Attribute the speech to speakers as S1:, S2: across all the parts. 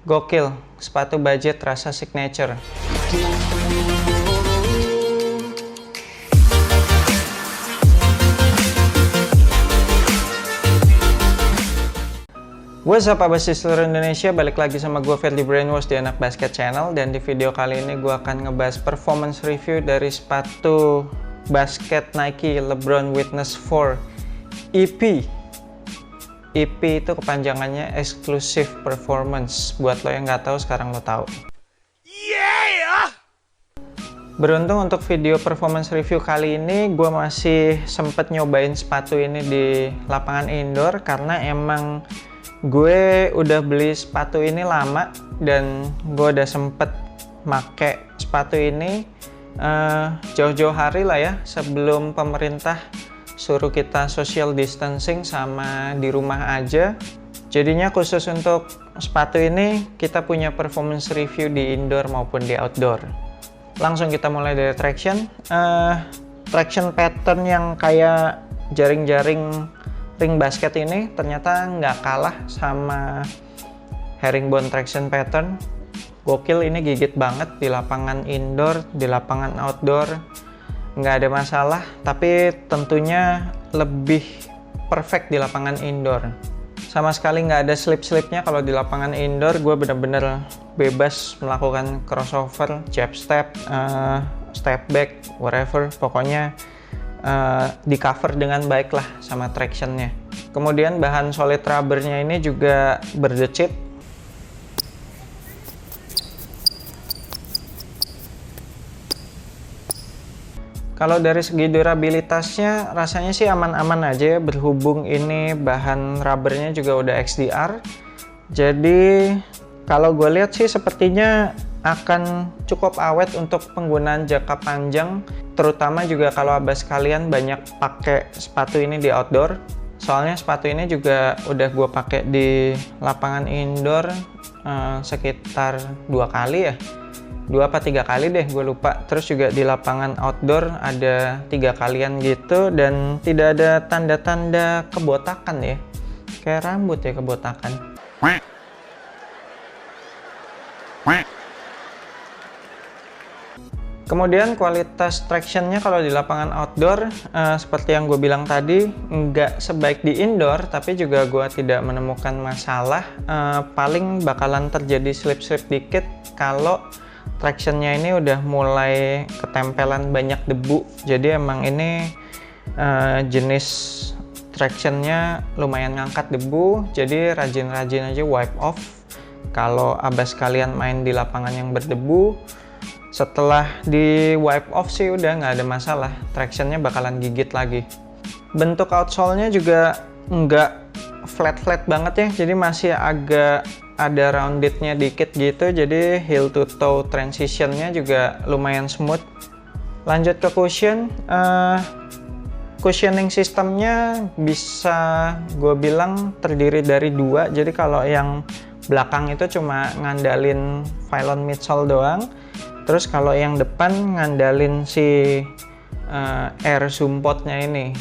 S1: Gokil, sepatu budget rasa signature. What's up abas di seluruh Indonesia, balik lagi sama gue Ferdi Brainwash di Anak Basket Channel. Dan di video kali ini gue akan ngebahas performance review dari sepatu basket Nike LeBron Witness 4 EP. EP itu kepanjangannya Exclusive Performance. Buat lo yang nggak tahu, sekarang lo tahu. Beruntung untuk video performance review kali ini gue masih sempet nyobain sepatu ini di lapangan indoor, karena emang gue udah beli sepatu ini lama dan gue udah sempet make sepatu ini jauh-jauh hari lah ya, sebelum pemerintah suruh kita social distancing sama di rumah aja. Jadinya khusus untuk sepatu ini kita punya performance review di indoor maupun di outdoor. Langsung kita mulai dari traction. Traction pattern yang kayak jaring-jaring ring basket ini ternyata nggak kalah sama herringbone traction pattern. Gokil, ini gigit banget di lapangan indoor, di lapangan outdoor nggak ada masalah, tapi tentunya lebih perfect di lapangan indoor. Sama sekali nggak ada slip-slipnya. Kalau di lapangan indoor gue bener-bener bebas melakukan crossover, jab step, step back, whatever, pokoknya di cover dengan baik lah sama tractionnya. Kemudian bahan solid rubbernya ini juga berdecit. Kalau dari segi durabilitasnya rasanya sih aman-aman aja ya, berhubung ini bahan rubbernya juga udah XDR. Jadi kalau gue lihat sih sepertinya akan cukup awet untuk penggunaan jangka panjang, terutama juga kalau abas kalian banyak pakai sepatu ini di outdoor. Soalnya sepatu ini juga udah gue pakai di lapangan indoor sekitar 2 kali ya, 2 apa 3 kali deh, gue lupa. Terus juga di lapangan outdoor ada 3 kalian gitu, dan tidak ada tanda-tanda kebotakan ya, kayak rambut ya kebotakan. Kemudian kualitas tractionnya kalau di lapangan outdoor seperti yang gue bilang tadi, nggak sebaik di indoor, tapi juga gue tidak menemukan masalah. Paling bakalan terjadi slip-slip dikit kalau tractionnya ini udah mulai ketempelan banyak debu. Jadi emang ini jenis tractionnya lumayan ngangkat debu, jadi rajin-rajin aja wipe off kalau abas kalian main di lapangan yang berdebu. Setelah di wipe off sih udah nggak ada masalah, tractionnya bakalan gigit lagi. Bentuk outsole-nya juga nggak flat-flat banget ya, jadi masih agak ada roundednya dikit gitu, jadi heel to toe transitionnya juga lumayan smooth. Lanjut ke cushion. Cushioning sistemnya bisa gue bilang terdiri dari 2. Jadi kalau yang belakang itu cuma ngandalin Phylon midsole doang, terus kalau yang depan ngandalin si air sumpotnya ini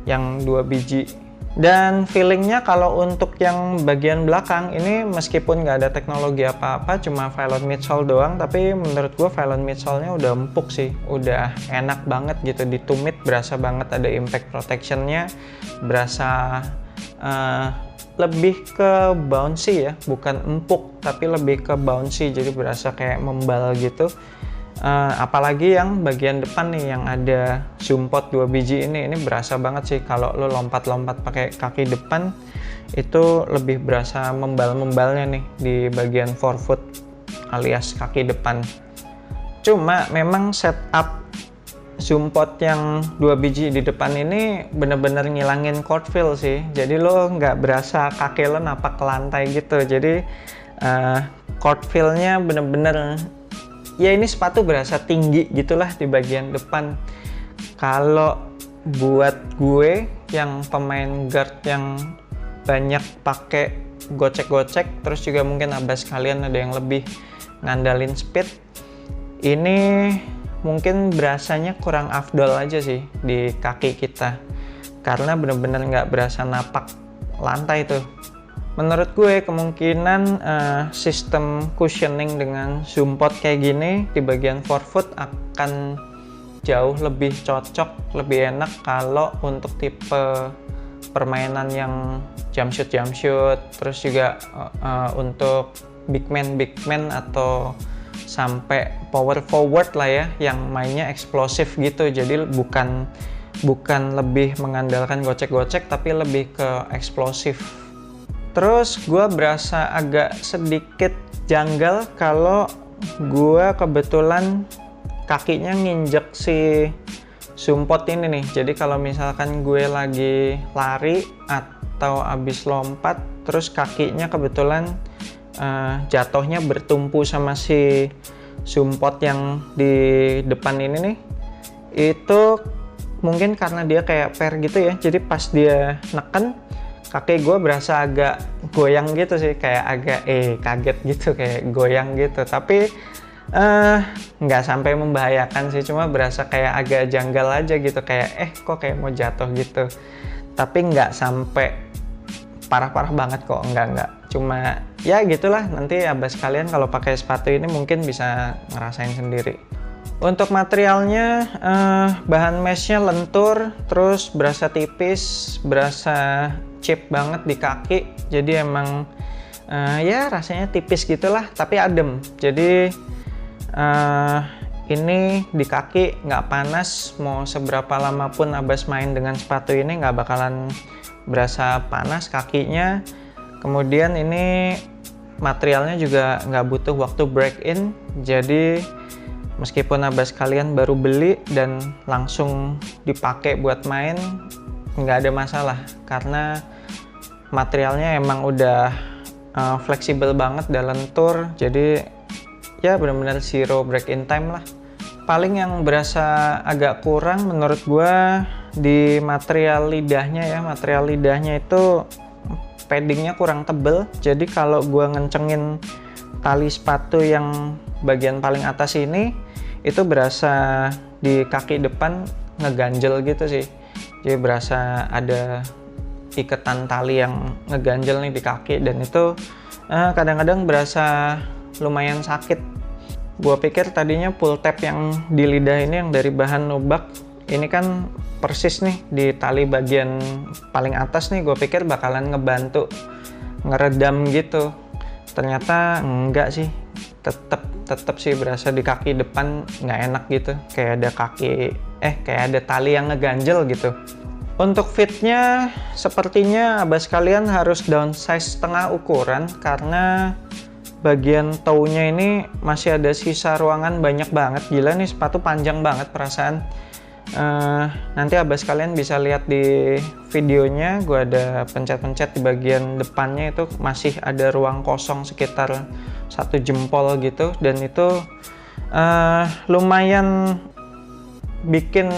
S1: yang 2 biji. Dan feelingnya kalau untuk yang bagian belakang ini, meskipun nggak ada teknologi apa-apa, cuma Phylon midsole doang, tapi menurut gue Phylon midsole-nya udah empuk sih, udah enak banget gitu, ditumit berasa banget ada impact protectionnya, berasa lebih ke bouncy ya, bukan empuk tapi lebih ke bouncy, jadi berasa kayak membal gitu. Apalagi yang bagian depan nih yang ada sumpot 2 biji ini berasa banget sih. Kalau lo lompat-lompat pakai kaki depan itu lebih berasa membal-membalnya nih di bagian forefoot alias kaki depan. Cuma memang setup sumpot yang 2 biji di depan ini bener-bener ngilangin court feel sih, jadi lo nggak berasa kaki lo napak ke lantai gitu. Jadi court feel-nya bener-bener ya, ini sepatu berasa tinggi gitulah di bagian depan. Kalau buat gue yang pemain guard yang banyak pakai gocek-gocek, terus juga mungkin abas kalian ada yang lebih ngandalin speed, ini mungkin berasanya kurang afdol aja sih di kaki kita, karena bener-bener nggak berasa napak lantai tuh. menurut gue kemungkinan sistem cushioning dengan zoom pot kayak gini di bagian forefoot akan jauh lebih cocok, lebih enak kalau untuk tipe permainan yang jump shoot, terus juga untuk big man atau sampai power forward lah ya, yang mainnya eksplosif gitu. Jadi bukan lebih mengandalkan gocek-gocek, tapi lebih ke eksplosif. Terus gue berasa agak sedikit janggal kalau gue kebetulan kakinya nginjek si zoom pot ini nih. Jadi kalau misalkan gue lagi lari atau abis lompat, terus kakinya kebetulan jatuhnya bertumpu sama si zoom pot yang di depan ini nih, itu mungkin karena dia kayak per gitu ya, jadi pas dia neken kaki gue berasa agak goyang gitu sih, kayak agak kaget gitu, kayak goyang gitu. Tapi nggak sampai membahayakan sih, cuma berasa kayak agak janggal aja gitu, kayak kok kayak mau jatuh gitu. Tapi nggak sampai parah-parah banget kok, enggak. Cuma ya gitulah, nanti abas kalian kalau pakai sepatu ini mungkin bisa ngerasain sendiri. Untuk materialnya, bahan meshnya lentur, terus berasa tipis, berasa cheap banget di kaki. Jadi emang ya rasanya tipis gitulah, tapi adem. Jadi ini di kaki nggak panas, mau seberapa lama pun abas main dengan sepatu ini nggak bakalan berasa panas kakinya. Kemudian ini materialnya juga nggak butuh waktu break in, jadi meskipun abas kalian baru beli dan langsung dipakai buat main, nggak ada masalah karena materialnya emang udah fleksibel banget dan lentur. Jadi ya benar-benar zero break in time lah. Paling yang berasa agak kurang menurut gua di material lidahnya ya. Material lidahnya itu paddingnya kurang tebel, jadi kalau gua ngencengin tali sepatu yang bagian paling atas ini, itu berasa di kaki depan ngeganjel gitu sih. Jadi berasa ada iketan tali yang ngeganjel nih di kaki, dan itu kadang-kadang berasa lumayan sakit. Gua pikir tadinya pull tab yang di lidah ini yang dari bahan nubak ini kan persis nih di tali bagian paling atas nih, gue pikir bakalan ngebantu ngeredam gitu. Ternyata enggak sih, tetep sih berasa di kaki depan nggak enak gitu, kayak ada kayak ada tali yang ngeganjel gitu. Untuk fitnya sepertinya abas kalian harus downsize setengah ukuran karena bagian toe-nya ini masih ada sisa ruangan banyak banget. Gila nih, sepatu panjang banget perasaan. Nanti abas kalian bisa lihat di videonya, gue ada pencet-pencet di bagian depannya, itu masih ada ruang kosong sekitar 1 jempol gitu, dan itu lumayan bikin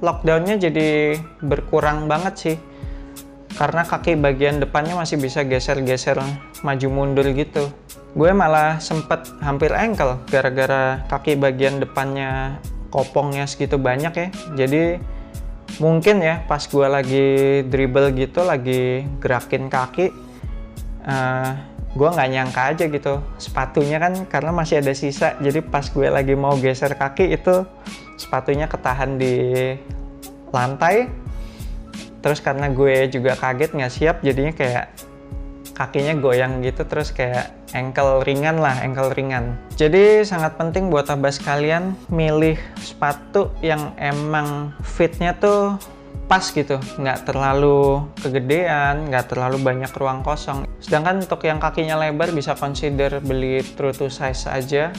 S1: lockdownnya jadi berkurang banget sih, karena kaki bagian depannya masih bisa geser-geser maju mundur gitu. Gue malah sempet hampir ankle gara-gara kaki bagian depannya kopongnya segitu banyak ya. Jadi mungkin ya pas gue lagi dribble gitu, lagi gerakin kaki, gue nggak nyangka aja gitu sepatunya kan karena masih ada sisa, jadi pas gue lagi mau geser kaki itu sepatunya ketahan di lantai. Terus karena gue juga kaget nggak siap, jadinya kayak kakinya goyang gitu, terus kayak ankle ringan. Jadi sangat penting buat abas kalian milih sepatu yang emang fitnya tuh pas gitu, nggak terlalu kegedean, nggak terlalu banyak ruang kosong. Sedangkan untuk yang kakinya lebar bisa consider beli true to size aja,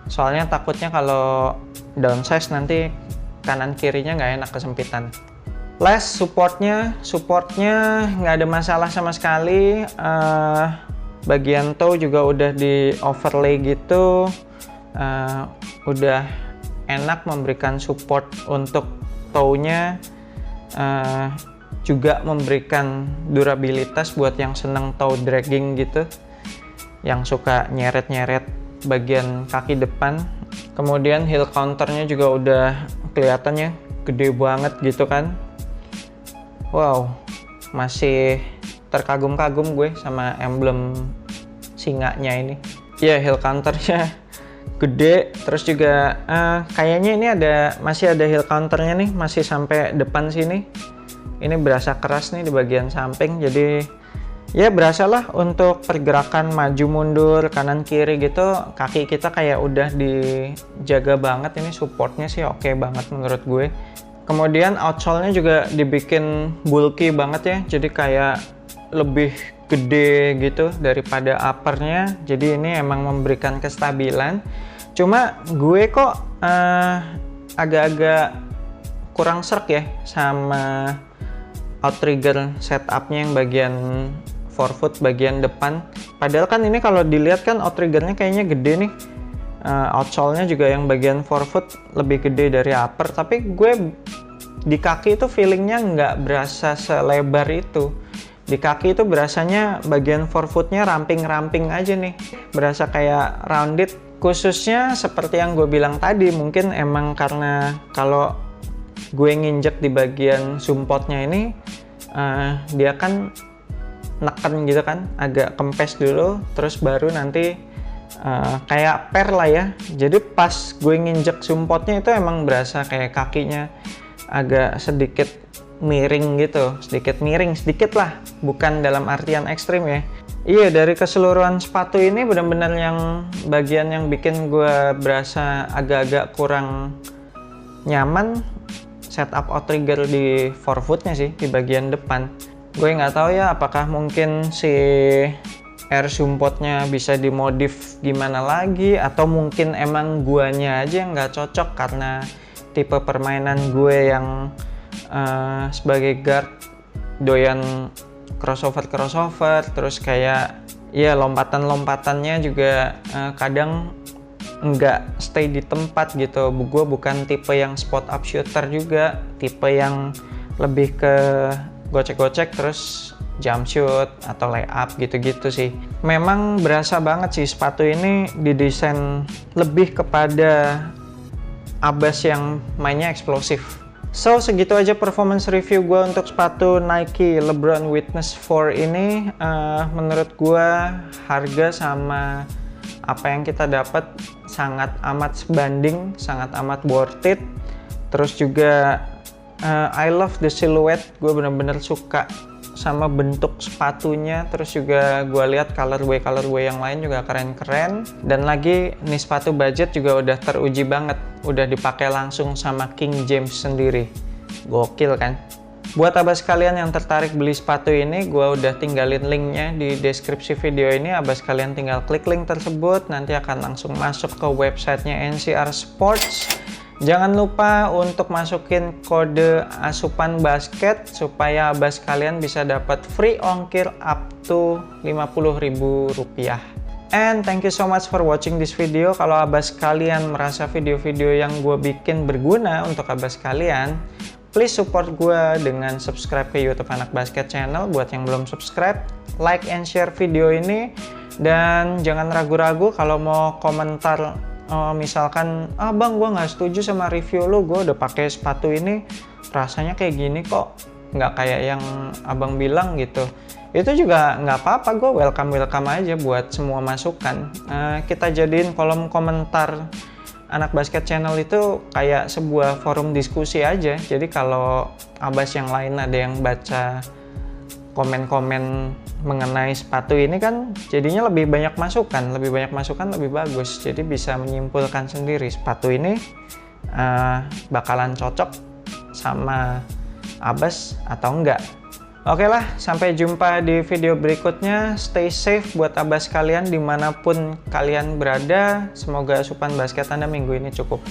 S1: soalnya takutnya kalau downsize nanti kanan kirinya nggak enak, kesempitan. Last, supportnya nggak ada masalah sama sekali. Bagian toe juga udah di overlay gitu, udah enak memberikan support untuk toe-nya, juga memberikan durabilitas buat yang seneng toe dragging gitu, yang suka nyeret-nyeret bagian kaki depan. Kemudian heel counternya juga udah kelihatannya gede banget gitu kan. Wow, masih terkagum-kagum gue sama emblem singanya ini. Ya, heel counternya gede, terus juga kayaknya ini masih ada heel counternya nih, masih sampai depan sini. Ini berasa keras nih di bagian samping, jadi ya berasalah untuk pergerakan maju mundur kanan kiri gitu, kaki kita kayak udah dijaga banget. Ini supportnya sih oke banget menurut gue. Kemudian outsole-nya juga dibikin bulky banget ya, jadi kayak lebih gede gitu daripada uppernya, jadi ini emang memberikan kestabilan. Cuma gue kok agak-agak kurang serk ya sama outrigger setupnya yang bagian forefoot bagian depan. Padahal kan ini kalau dilihat kan outriggernya kayaknya gede nih, outsole-nya juga yang bagian forefoot lebih gede dari upper, tapi gue di kaki itu feelingnya nggak berasa selebar itu. Di kaki itu berasanya bagian forefootnya ramping-ramping aja nih, berasa kayak rounded. Khususnya seperti yang gue bilang tadi, mungkin emang karena kalau gue nginjek di bagian sumpotnya ini, dia kan neken gitu kan, agak kempes dulu, terus baru nanti kayak per lah ya. Jadi pas gue nginjek sumpotnya itu emang berasa kayak kakinya agak sedikit miring gitu, sedikit lah, bukan dalam artian ekstrim ya. Iya, dari keseluruhan sepatu ini benar-benar yang bagian yang bikin gue berasa agak-agak kurang nyaman setup outrigger di forefootnya sih, di bagian depan. Gue nggak tahu ya, apakah mungkin si air sumpotnya bisa dimodif gimana lagi, atau mungkin emang guanya aja yang nggak cocok karena tipe permainan gue yang sebagai guard doyan crossover, terus kayak ya lompatan-lompatannya juga kadang nggak stay di tempat gitu. Gue bukan tipe yang spot up shooter juga, tipe yang lebih ke gocek-gocek terus jump shoot atau layup gitu-gitu sih. Memang berasa banget sih sepatu ini didesain lebih kepada Abbas yang mainnya eksplosif. So, segitu aja performance review gue untuk sepatu Nike LeBron Witness 4 ini. Menurut gue harga sama apa yang kita dapat sangat amat sebanding, sangat amat worth it. Terus juga I love the silhouette, gue bener-bener suka sama bentuk sepatunya. Terus juga gue lihat colorway yang lain juga keren-keren. Dan lagi nih sepatu budget juga udah teruji banget, udah dipakai langsung sama King James sendiri. Gokil kan? Buat abas kalian yang tertarik beli sepatu ini, gue udah tinggalin linknya di deskripsi video ini. Abas kalian tinggal klik link tersebut, nanti akan langsung masuk ke websitenya NCR Sports. Jangan lupa untuk masukin kode asupan basket supaya abas kalian bisa dapat free ongkir up to Rp50.000. And thank you so much for watching this video. Kalau abas kalian merasa video-video yang gue bikin berguna untuk abas kalian, please support gue dengan subscribe ke YouTube Anak Basket Channel. Buat yang belum subscribe, like and share video ini. Dan jangan ragu-ragu kalau mau komentar, misalkan, bang gue nggak setuju sama review lo, gue udah pakai sepatu ini, rasanya kayak gini kok, nggak kayak yang abang bilang gitu. Itu juga nggak apa-apa, gue welcome aja buat semua masukan. Kita jadiin kolom komentar Anak Basket Channel itu kayak sebuah forum diskusi aja. Jadi kalau abas yang lain ada yang baca komen-komen mengenai sepatu ini kan jadinya lebih banyak masukan lebih bagus. Jadi bisa menyimpulkan sendiri sepatu ini bakalan cocok sama abas atau enggak. Oke lah, sampai jumpa di video berikutnya. Stay safe buat abas kalian dimanapun kalian berada. Semoga asupan basket Anda minggu ini cukup.